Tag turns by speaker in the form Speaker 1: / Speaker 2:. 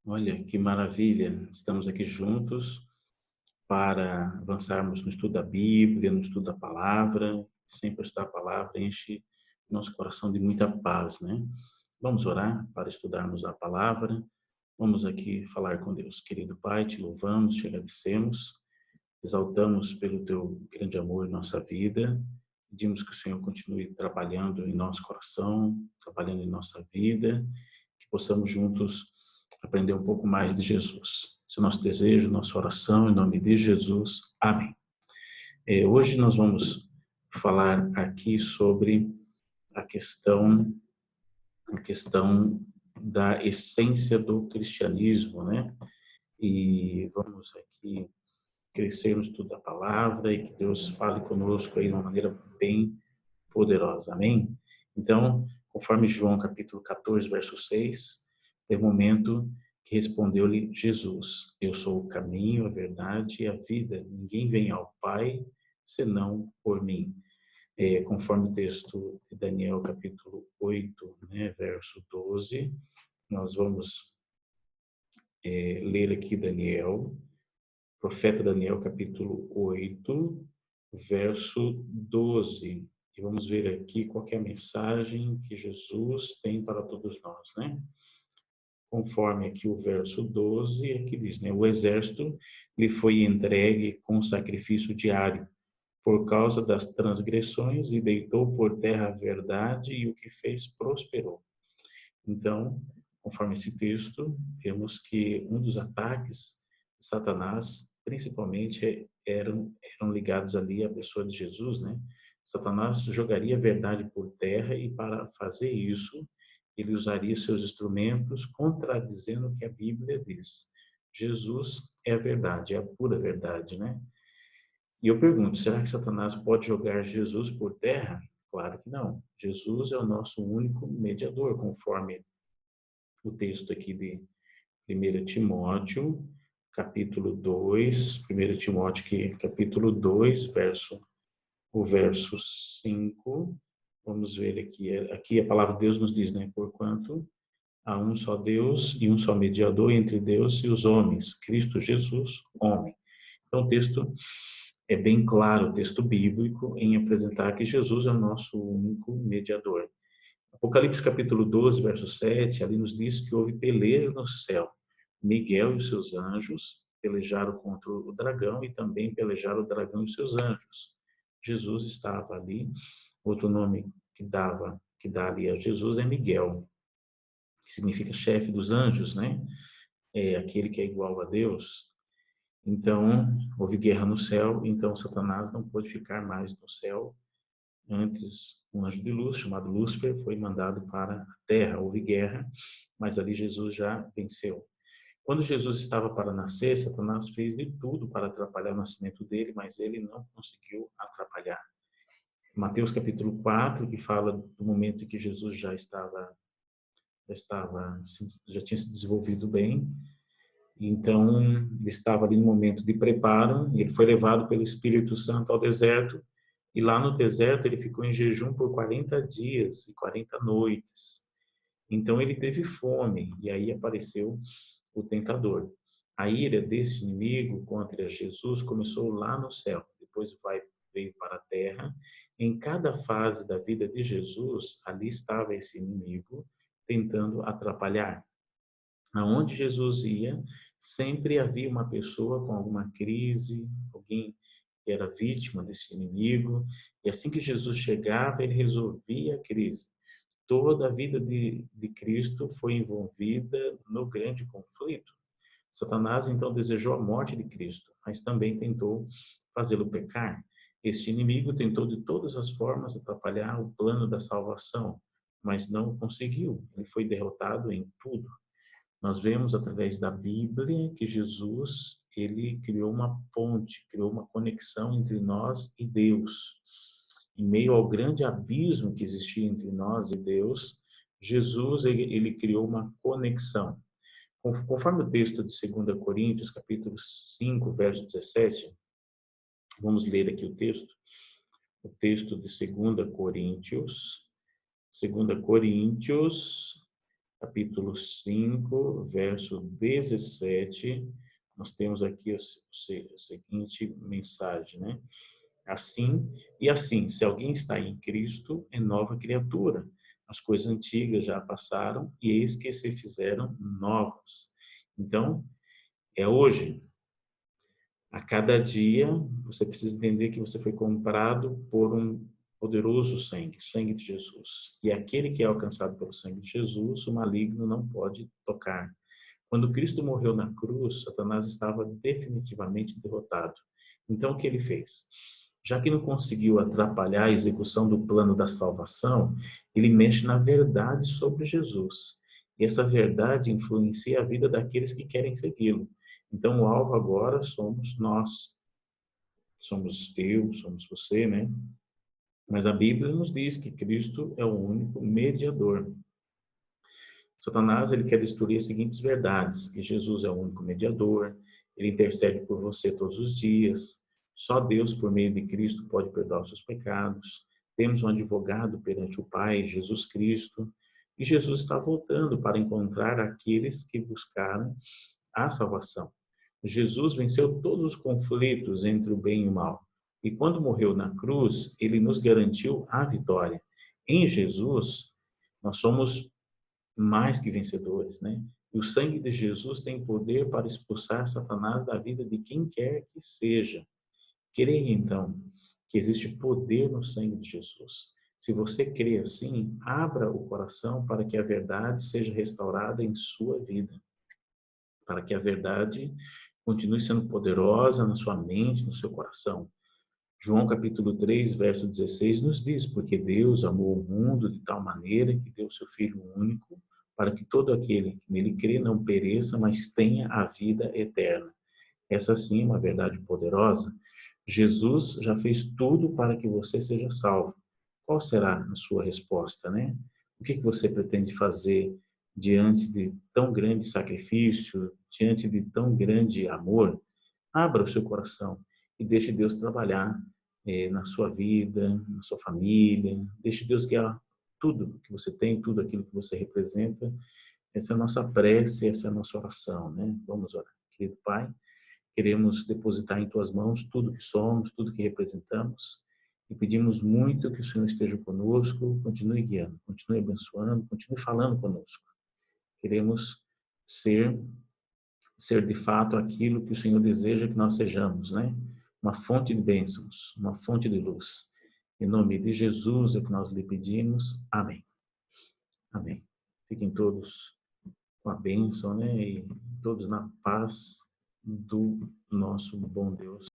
Speaker 1: Olha, que maravilha! Estamos aqui juntos para avançarmos no estudo da Bíblia, no estudo da palavra. Sempre estudar a palavra enche nosso coração de muita paz, né? Vamos orar para estudarmos a palavra. Vamos aqui falar com Deus. Querido Pai, te louvamos, te agradecemos, exaltamos pelo teu grande amor em nossa vida. Pedimos que o Senhor continue trabalhando em nosso coração, trabalhando em nossa vida, que possamos juntos aprender um pouco mais de Jesus. Esse é o nosso desejo, nossa oração, em nome de Jesus. Amém. Hoje nós vamos falar aqui sobre a questão, a questão da essência do cristianismo, né? E vamos aqui crescer no estudo da palavra e que Deus fale conosco aí de uma maneira bem poderosa. Amém? Então, conforme João capítulo 14, verso 6, é o momento que respondeu-lhe Jesus: Eu sou o caminho, a verdade e a vida. Ninguém vem ao Pai senão por mim. Conforme o texto de Daniel capítulo 8, né, verso 12, nós vamos ler aqui Daniel, profeta Daniel capítulo 8, verso 12. E vamos ver aqui qual é a mensagem que Jesus tem para todos nós, né? Conforme aqui o verso 12, aqui diz, né? O exército lhe foi entregue com sacrifício diário por causa das transgressões e deitou por terra a verdade e o que fez prosperou. Então, conforme esse texto, vemos que um dos ataques de Satanás, principalmente, eram ligados ali à pessoa de Jesus, né? Satanás jogaria a verdade por terra e para fazer isso, ele usaria seus instrumentos contradizendo o que a Bíblia diz. Jesus é a verdade, é a pura verdade, né? E eu pergunto, será que Satanás pode jogar Jesus por terra? Claro que não. Jesus é o nosso único mediador, conforme o texto aqui de 1 Timóteo, capítulo 2, 1 Timóteo, capítulo 2, o verso 5, vamos ver aqui a palavra de Deus nos diz, né, porquanto há um só Deus e um só mediador entre Deus e os homens, Cristo Jesus, homem. Então o texto é bem claro, o texto bíblico, em apresentar que Jesus é o nosso único mediador. Apocalipse capítulo 12, verso 7, ali nos diz que houve peleja no céu. Miguel e os seus anjos pelejaram contra o dragão e também pelejaram o dragão e os seus anjos. Jesus estava ali. Outro nome que dá ali a Jesus é Miguel, que significa chefe dos anjos, né? É aquele que é igual a Deus. Então, houve guerra no céu, então Satanás não pôde ficar mais no céu. Antes, um anjo de luz, chamado Lúcifer, foi mandado para a terra. Houve guerra, mas ali Jesus já venceu. Quando Jesus estava para nascer, Satanás fez de tudo para atrapalhar o nascimento dele, mas ele não conseguiu atrapalhar. Mateus capítulo 4, que fala do momento em que Jesus já tinha se desenvolvido bem. Então, ele estava ali no momento de preparo, e ele foi levado pelo Espírito Santo ao deserto, e lá no deserto ele ficou em jejum por 40 dias e 40 noites. Então ele teve fome, e aí apareceu o tentador. A ira desse inimigo contra Jesus começou lá no céu, depois veio para a terra. Em cada fase da vida de Jesus, ali estava esse inimigo tentando atrapalhar. Aonde Jesus ia, sempre havia uma pessoa com alguma crise, alguém que era vítima desse inimigo, e assim que Jesus chegava, ele resolvia a crise. Toda a vida de Cristo foi envolvida no grande conflito. Satanás então desejou a morte de Cristo, mas também tentou fazê-lo pecar. Este inimigo tentou de todas as formas atrapalhar o plano da salvação, mas não conseguiu. Ele foi derrotado em tudo. Nós vemos através da Bíblia que Jesus, ele criou uma ponte, criou uma conexão entre nós e Deus. Em meio ao grande abismo que existia entre nós e Deus, Jesus, ele criou uma conexão. Conforme o texto de 2 Coríntios, capítulo 5, verso 17, vamos ler aqui o texto de 2 Coríntios, capítulo 5, verso 17, nós temos aqui a seguinte mensagem, né? Assim, se alguém está em Cristo, é nova criatura. As coisas antigas já passaram e eis que se fizeram novas. Então, é hoje. A cada dia, você precisa entender que você foi comprado por um poderoso sangue, o sangue de Jesus. E aquele que é alcançado pelo sangue de Jesus, o maligno não pode tocar. Quando Cristo morreu na cruz, Satanás estava definitivamente derrotado. Então, o que ele fez? Já que não conseguiu atrapalhar a execução do plano da salvação, ele mexe na verdade sobre Jesus. E essa verdade influencia a vida daqueles que querem segui-lo. Então, o alvo agora somos nós. Somos eu, somos você, né? Mas a Bíblia nos diz que Cristo é o único mediador. Satanás, ele quer destruir as seguintes verdades: que Jesus é o único mediador, ele intercede por você todos os dias, só Deus, por meio de Cristo, pode perdoar os seus pecados, temos um advogado perante o Pai, Jesus Cristo, e Jesus está voltando para encontrar aqueles que buscaram a salvação. Jesus venceu todos os conflitos entre o bem e o mal. E quando morreu na cruz, ele nos garantiu a vitória. Em Jesus, nós somos mais que vencedores, né? E o sangue de Jesus tem poder para expulsar Satanás da vida de quem quer que seja. Creia, então, que existe poder no sangue de Jesus. Se você crê assim, abra o coração para que a verdade seja restaurada em sua vida, para que a verdade continue sendo poderosa na sua mente, no seu coração. João capítulo 3, verso 16 nos diz: porque Deus amou o mundo de tal maneira que deu seu Filho único, para que todo aquele que nele crê não pereça, mas tenha a vida eterna. Essa sim é uma verdade poderosa. Jesus já fez tudo para que você seja salvo. Qual será a sua resposta, né? O que você pretende fazer diante de tão grande sacrifício, diante de tão grande amor? Abra o seu coração e deixe Deus trabalhar na sua vida, na sua família. Deixe Deus guiar tudo que você tem, tudo aquilo que você representa. Essa é a nossa prece, essa é a nossa oração, né? Vamos orar. Querido Pai, queremos depositar em Tuas mãos tudo que somos, tudo que representamos e pedimos muito que o Senhor esteja conosco, continue guiando, continue abençoando, continue falando conosco. Queremos ser de fato aquilo que o Senhor deseja que nós sejamos, né? Uma fonte de bênçãos, uma fonte de luz. Em nome de Jesus é que nós lhe pedimos. Amém. Amém. Fiquem todos com a bênção, né? E todos na paz do nosso bom Deus.